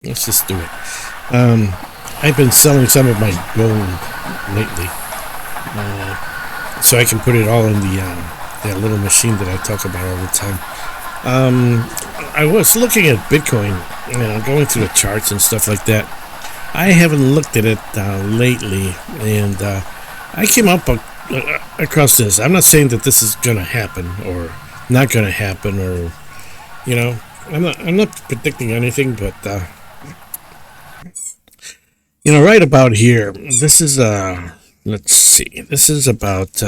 Let's just do it. I've been selling some of my gold lately, so I can put it all in the that little machine that I talk about all the time. I was looking at Bitcoin, going through the charts and stuff like that. I haven't looked at it lately, and I came up across this. I'm not saying that this is gonna happen or not gonna happen, or you know, I'm not predicting anything, but right about here. This is let's see. This is about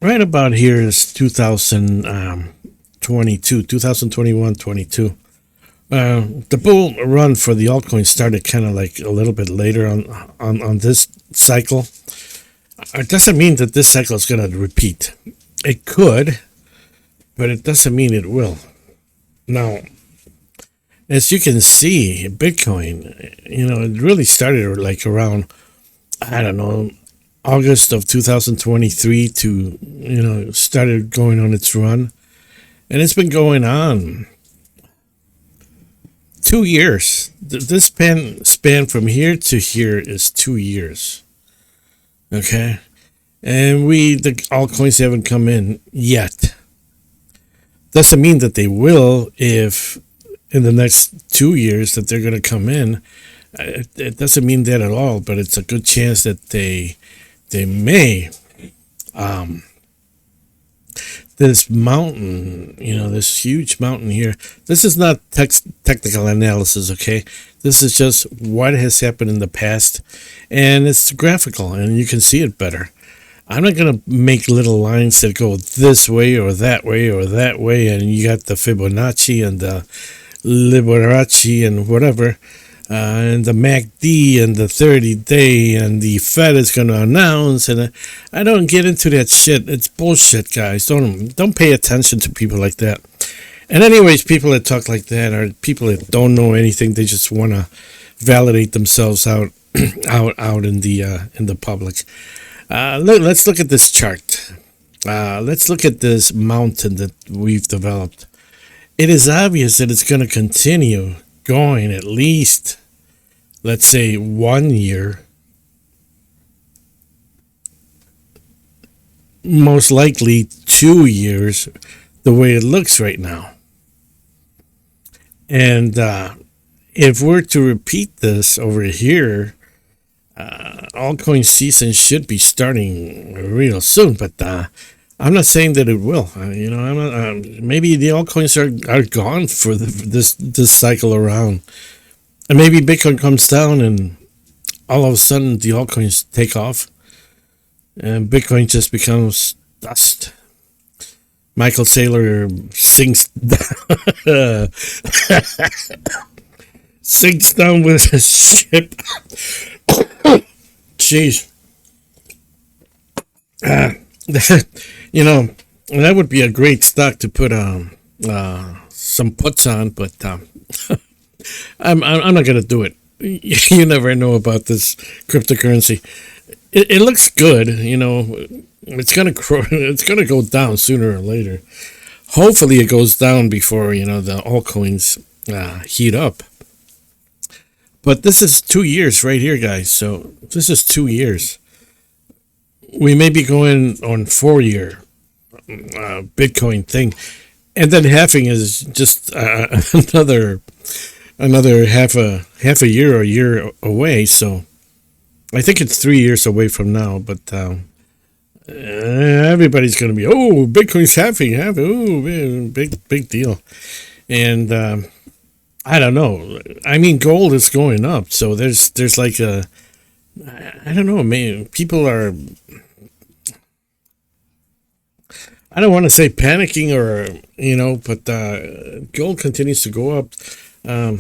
right about here is 2022, 2021, 22. The bull run for the altcoins started kind of like a little bit later on this cycle. It doesn't mean that this cycle is going to repeat. It could, but it doesn't mean it will. Now, as you can see, Bitcoin, it really started like around, I don't know, August of 2023 to, started going on its run. And it's been going on 2 years. This span from here to here is 2 years. Okay? And the altcoins haven't come in yet. Doesn't mean that they will if in the next 2 years that they're going to come in. It doesn't mean that at all, but it's a good chance that they may. This mountain, this huge mountain here. This is not technical analysis, okay? This is just what has happened in the past, and it's graphical, and you can see it better. I'm not going to make little lines that go this way or that way or that way, and you got the Fibonacci and the Liberace and whatever, and the MACD and the 30-day, and the Fed is going to announce, and I don't get into that shit. It's bullshit, guys. Don't pay attention to people like that. And anyways, people that talk like that are people that don't know anything. They just want to validate themselves out out in the public. Let's look at this chart. Let's look at this mountain that we've developed. It is obvious that it's going to continue going at least, let's say, 1 year. Most likely 2 years, the way it looks right now. And if we're to repeat this over here, altcoin season should be starting real soon, but I'm not saying that it will. I'm not, maybe the altcoins are gone for this cycle around, and maybe Bitcoin comes down, and all of a sudden the altcoins take off, and Bitcoin just becomes dust. Michael Saylor sinks sinks down with a ship. Jeez. That would be a great stock to put some puts on, but I'm not gonna do it. You never know about this cryptocurrency. It looks good, It's gonna go down sooner or later. Hopefully, it goes down before the altcoins heat up. But this is 2 years right here, guys. So this is 2 years. We may be going on 4 year Bitcoin thing, and then halving is just another half a year or a year away. So I think it's 3 years away from now. But everybody's going to be, oh, Bitcoin's halving, oh, man, big deal. And I don't know. I mean, gold is going up, so there's like a, I don't know, man. People are, I don't want to say panicking or but gold continues to go up. I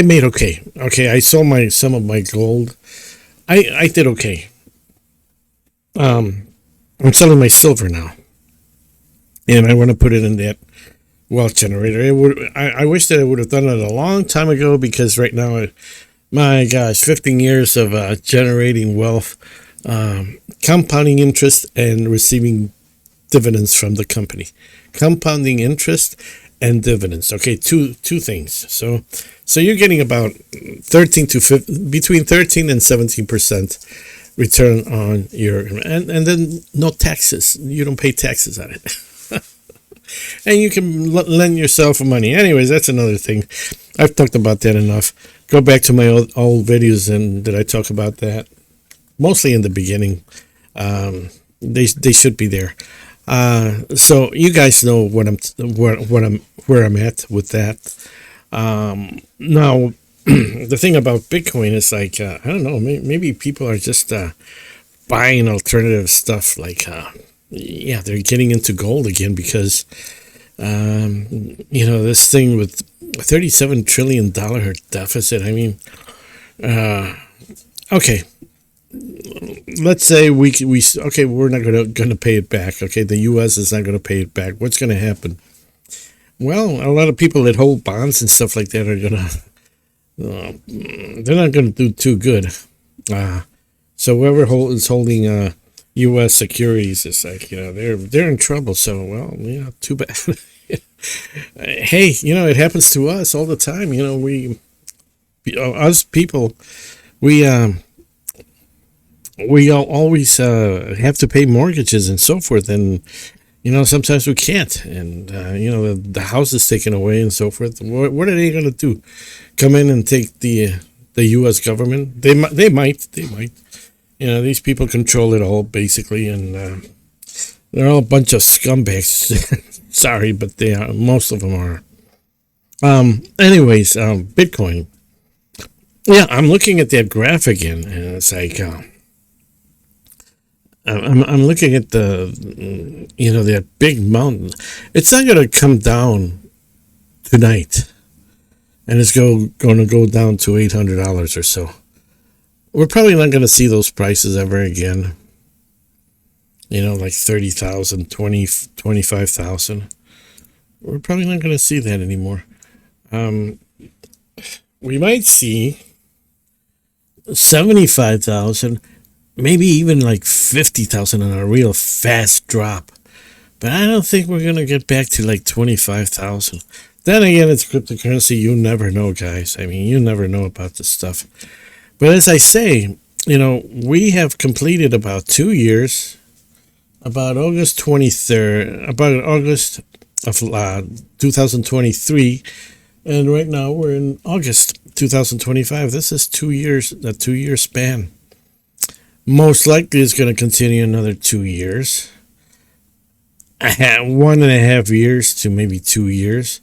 made okay. Okay, I sold some of my gold. I did okay. I'm selling my silver now, and I want to put it in that wealth generator. I wish that I would have done it a long time ago, because right now, my gosh, 15 years of generating wealth, compounding interest, and receiving dividends from the company. Compounding interest and dividends. Okay, two things. So you're getting about 13 to 15, between 13 and 17% return on your, and then no taxes. You don't pay taxes on it. And you can lend yourself money. Anyways, that's another thing. I've talked about that enough. Go back to my old videos, and did I talk about that? Mostly in the beginning. They should be there. So you guys know where I'm at with that. Now, the thing about Bitcoin is like I don't know. Maybe people are just buying alternative stuff. Like yeah, they're getting into gold again because this thing with $37 trillion deficit. I mean, okay. Let's say we're not gonna pay it back. Okay, the U.S. is not gonna pay it back. What's gonna happen? Well, a lot of people that hold bonds and stuff like that are gonna they're not gonna do too good. So whoever is holding U.S. securities is like they're in trouble. So well, too bad. Hey, it happens to us all the time. Us people, we always have to pay mortgages and so forth, and sometimes we can't, and the house is taken away and so forth. What are they going to do? Come in and take the U.S. government? They might. These people control it all basically, and they're all a bunch of scumbags. Sorry, but they are. Most of them are. Anyways, Bitcoin. Yeah, I'm looking at that graph again, and it's like. I'm looking at that big mountain. It's not going to come down tonight, and it's going to go down to $800 or so. We're probably not going to see those prices ever again. Like 30,000, 25,000. We're probably not going to see that anymore. We might see 75,000. Maybe even like 50,000 on a real fast drop. But I don't think we're going to get back to like 25,000. Then again, it's cryptocurrency. You never know, guys. I mean, you never know about this stuff. But as I say, we have completed about 2 years, about August 23rd, about August of 2023. And right now we're in August 2025. This is 2 years, a 2-year span. Most likely it's going to continue another 2 years. 1.5 years to maybe 2 years.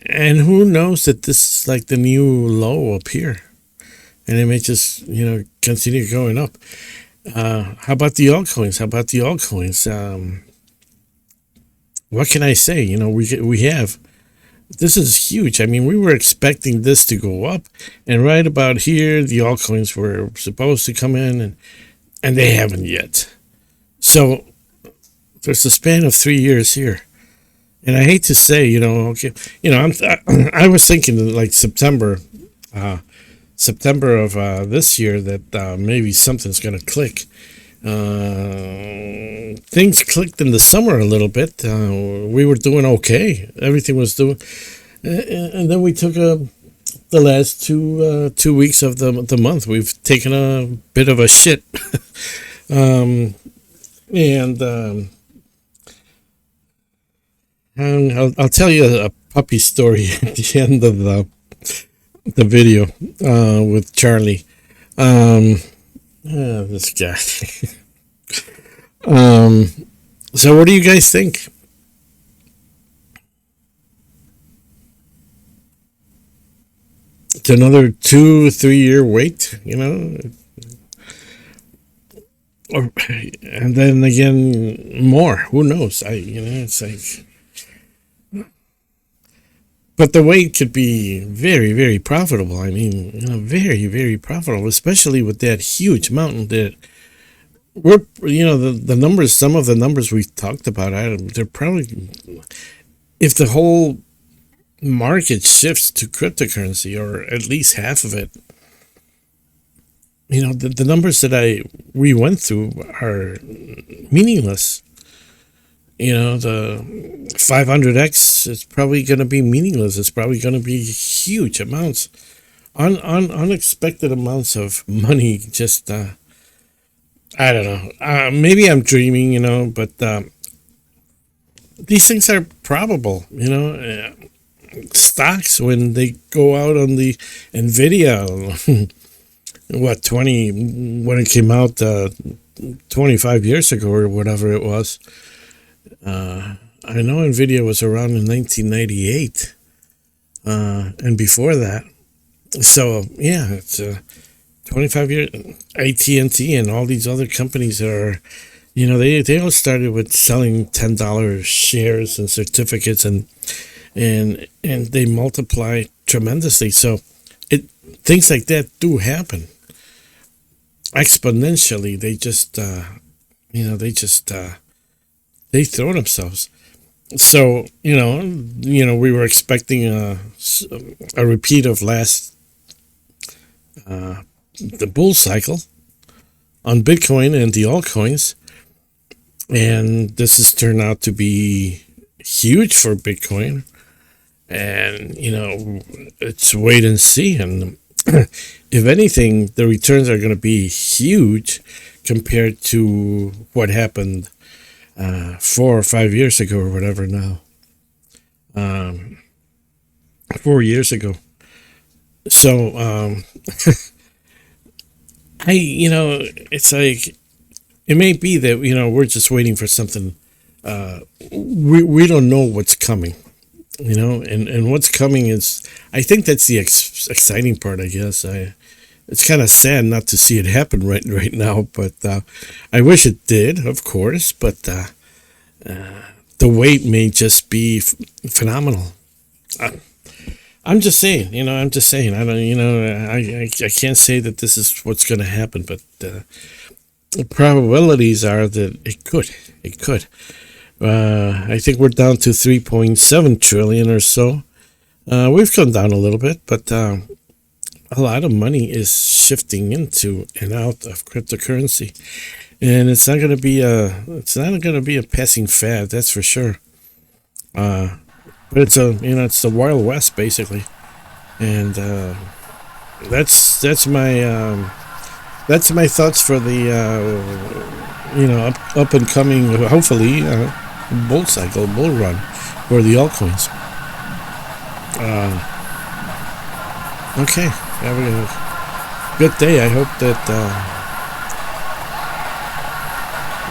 And who knows that this is like the new low up here. And it may just, continue going up. How about the altcoins? What can I say? We have. This is huge. I mean, we were expecting this to go up, and right about here, the altcoins were supposed to come in, and they haven't yet. So there's a span of 3 years here, and I hate to say, I was thinking like September of this year that maybe something's going to click. Things clicked in the summer a little bit. We were doing okay. Everything was doing, and then we took the last 2 weeks of the month. We've taken a bit of a shit, and I'll tell you a puppy story at the end of the video with Charlie. This guy. So what do you guys think? It's another 2-3 year wait, or and then again more. Who knows? It's like. But the wait could be very, very profitable. I mean, very, very profitable, especially with that huge mountain that we're, the numbers, some of the numbers we've talked about, they're probably, if the whole market shifts to cryptocurrency, or at least half of it, the numbers that we went through are meaningless. The 500x is probably going to be meaningless. It's probably going to be huge amounts, unexpected amounts of money. Just I don't know. Maybe I'm dreaming, but these things are probable. Stocks when they go out on the Nvidia, what 20 when it came out 25 years ago or whatever it was. I know Nvidia was around in 1998, and before that. So yeah, it's 25 years. AT&T and all these other companies are, they all started with selling $10 shares and certificates, and they multiply tremendously. So things like that do happen exponentially. They throw themselves. So we were expecting a repeat of the bull cycle on Bitcoin and the altcoins, and this has turned out to be huge for Bitcoin. And it's wait and see. And if anything, the returns are going to be huge compared to what happened 4 or 5 years ago or whatever now. 4 years ago. So it's like, it may be that we're just waiting for something. We don't know what's coming, and what's coming is, I think that's the exciting part, I guess. It's kind of sad not to see it happen right now, but I wish it did, of course. But the wait may just be phenomenal. I'm just saying, I'm just saying. I don't, I can't say that this is what's going to happen, but the probabilities are that it could. It could. I think we're down to 3.7 trillion or so. We've come down a little bit, but a lot of money is shifting into and out of cryptocurrency, and it's not going to be a passing fad, that's for sure. But it's it's the Wild West basically, and that's my thoughts for the up and coming, hopefully, bull run for the altcoins. Okay, have a good day. I hope that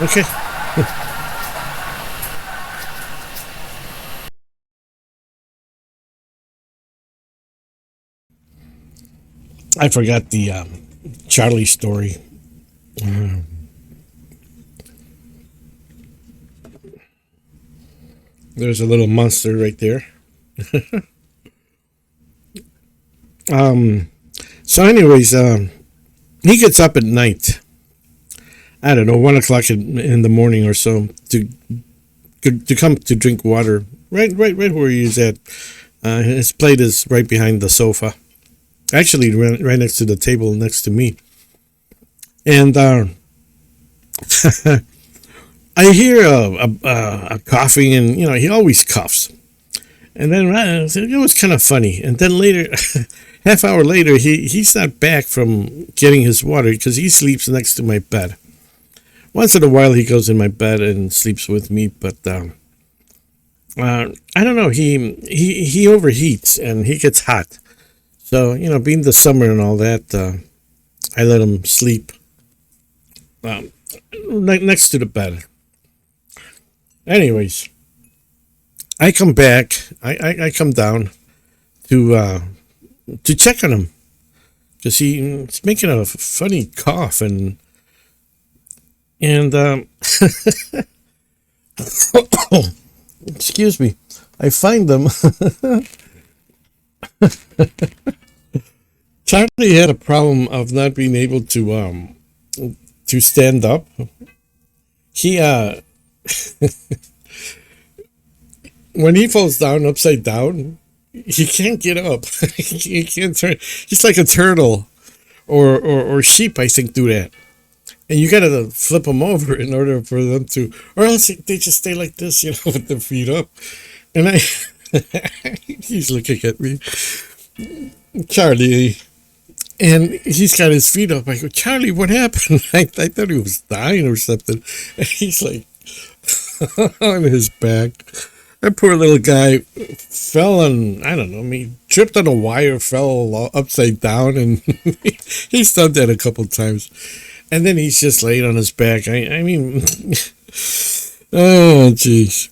okay. I forgot the Charlie story. There's a little monster right there. So anyways, he gets up at night. I don't know, 1 o'clock in the morning or so to come to drink water. Right where he's at. His plate is right behind the sofa. Actually, right next to the table next to me. And I hear a coughing, and he always coughs. And then it was kind of funny. And then later, half hour later, he's not back from getting his water because he sleeps next to my bed. Once in a while, he goes in my bed and sleeps with me, but I don't know. He overheats and he gets hot. So being the summer and all that, I let him sleep next to the bed. Anyways, I come back. I come down to check on him because he's making a funny cough and excuse me. I find them. Charlie had a problem of not being able to stand up. He when he falls down upside down, he can't get up. He can't turn. He's like a turtle or sheep, I think, do that. and you gotta flip them over in order for them to, or else they just stay like this, with their feet up. And I, he's looking at me, Charlie, and he's got his feet up. I go, Charlie, what happened? I thought he was dying or something. And he's like on his back. That poor little guy fell on, I don't know, I mean, tripped on a wire, fell upside down, and he's done that a couple times. And then he's just laid on his back. I mean, oh, jeez.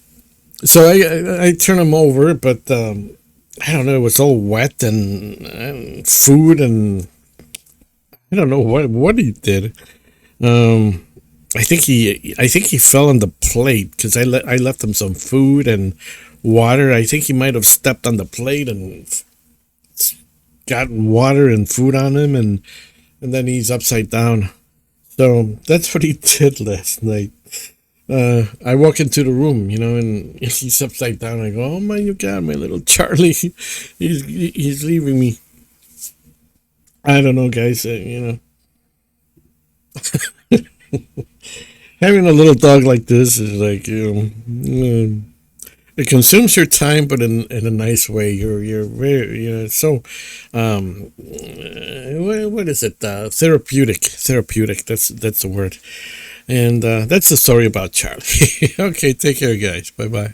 So I turn him over, but I don't know, it was all wet and food, and I don't know what he did. Um, I think he fell on the plate because I left him some food and water. I think he might have stepped on the plate and gotten water and food on him, and then he's upside down. So that's what he did last night. I walk into the room, and he's upside down. I go, "Oh my God, my little Charlie, he's leaving me." I don't know, guys. Having a little dog like this is like, it consumes your time, but in a nice way. You're very, so, what is it? Therapeutic. That's the word. And that's the story about Charlie. Okay, take care, guys. Bye bye.